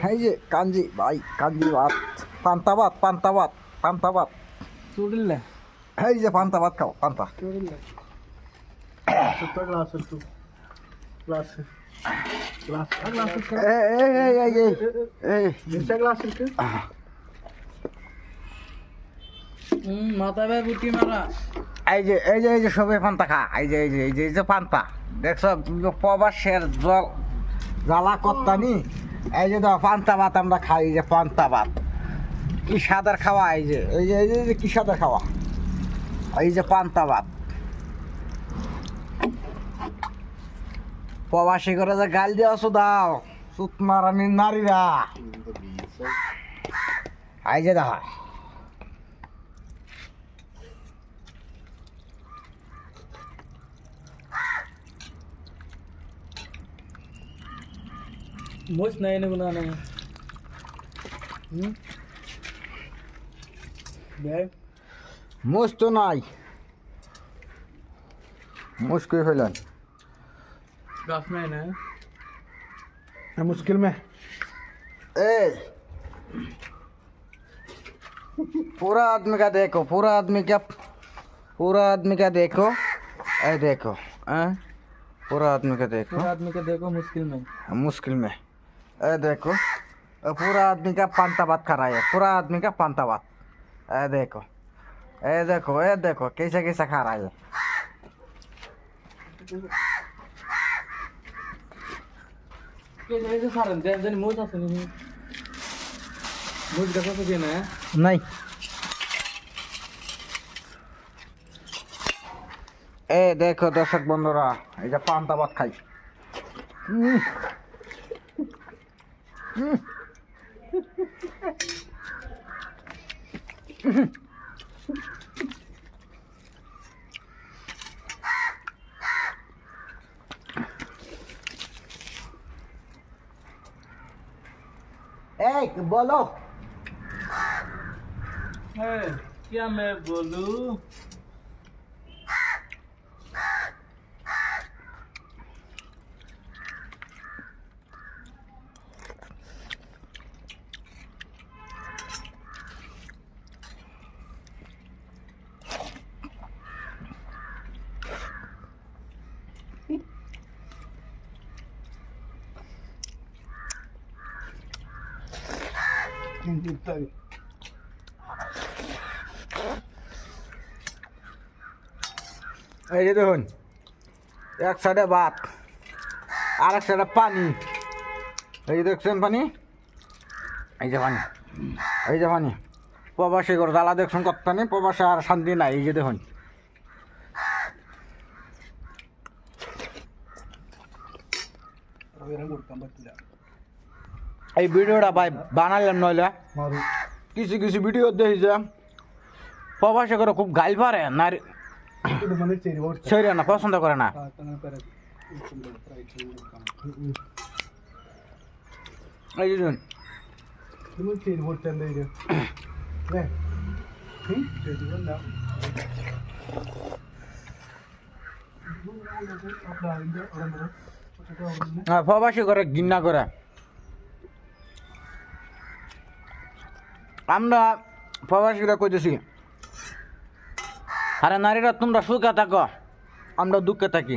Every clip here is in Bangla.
এই যে কাঞ্জি ভাই, কাঞ্জি ভাত, পান্তা ভাত, পান্তা ভাত, পান্তা ভাত। చూడలే এই যে পান্তা ভাত খাও, পান্তা। చూడలే చుట్టూ గ్లాస్ గ్లాస్ గ్లాస్ గ్లాస్ এই নিচে গ্লাস ইருக்கு মাথা ভাই বুটি মারা এই যে সবাই পান্তা খা। এই যে পান্তা দেখছো, প্রবাসের জল জ্বালা কর্তানি। এই যে দাও পান্তা ভাত আমরা খাই, এই যে পান্তা ভাত কি সাদার খাওয়া। এই যে কি সাদার খাওয়া, এই যে পান্তা ভাত। প্রবাসী করে যে গাল দিয়ে আসো দাও, সুত মারানি নারীরা। এই যে দেখা মোজ নাই না গুনা নাই বে মুস তো নাই, মুস করে ফেলেন। गाफ में है ना मुश्किल में ए पूरा आदमी का देखो, पूरा आदमी का देखो, ए देखो पूरा आदमी का देखो, आदमी को देखो मुश्किल में ए देखो, पूरा आदमी का पांता भात खा रहा है, पूरा आदमी का पांता भात। ए देखो कैसे कैसे खा रहा है। कैसे सारन दे जन मोज आसे नहीं मोज गसा से ना नहीं ए देखो दर्शक बंधुरा, এই যে পান্তা ভাত খাই। এই বলো क्या मैं बोलूं এই যে দেখুন, এক সাইডে ভাত আর এক সাইডে পানি। এই যে দেখছেন পানি, এই যে পানি, এই যে পানি। প্রবাসী করে জ্বালা দেখছেন কত্তানি, প্রবাসে আর শান্তি নাই। এই যে দেখুন, এই ভিডিওটা ভাই বানালাম নইলে কিছু কিছু ভিডিও দেখি যে প্রবাসী করে খুব গাইল পারে নারী, ছেড়ে না, পছন্দ করে না। এই যে প্রবাসী করে ঘৃণা করে। আমরা প্রবাসীরা কইতেছি, আরে নারীরা তোমরা সুখে থাকো, আমরা দুঃখে থাকি।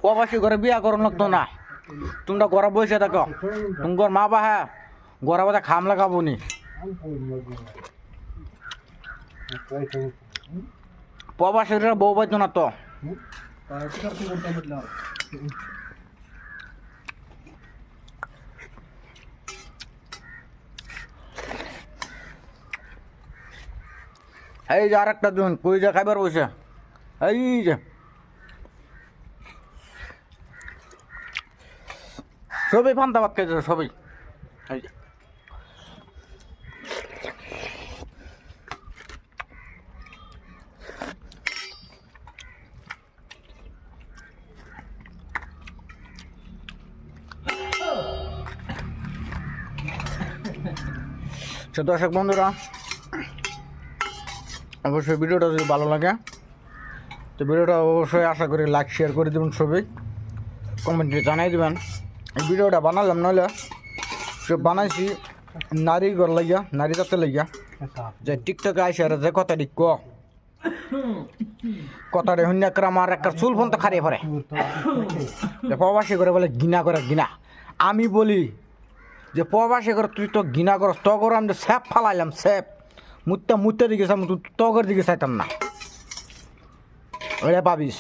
প্রবাসী ঘরে বিয়া করো লাগতো না, তোমরা ঘরে বসে থাকো, তোমার মা বাহা ঘরে বাদা খাম লাগাবো নি। প্রবাসীরা বউ পাইতো না তো। এই যে আর একটা জন কই যে খাইবার বসে, এই যে সবই পান্তা ভাত খাইছে সবই। এই যে দর্শক বন্ধুরা, অবশ্যই ভিডিওটা যদি ভালো লাগে তো ভিডিওটা অবশ্যই আশা করি লাইক শেয়ার করে দেবেন সবাই, কমেন্টে জানাই দেবেন। এই ভিডিওটা বানালাম নইলে সব বানাইছি নারী ঘর লাগিয়া, নারী জাতের লাগিয়া, যে টিকটকে আইসে যে কথাটি কথাটা হইনা করে আমার একটা চুল ফোন তো খারিয়ে পড়ে, যে প্রবাসী করে বলে ঘৃণা করে ঘৃণা। আমি বলি যে প্রবাসী করে তুই তো ঘৃণা করস, তো করে আমি স্যাপ ফালাইলাম, স্যাপ মুত্তে দিকে চাম, তুই তগর দিকে চাইতাম না, ওটা পাবিস।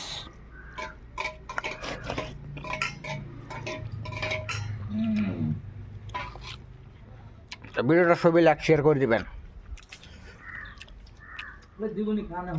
ভিডিওটা সবাই লাইক শেয়ার করে দিবেন। জীবনী খানা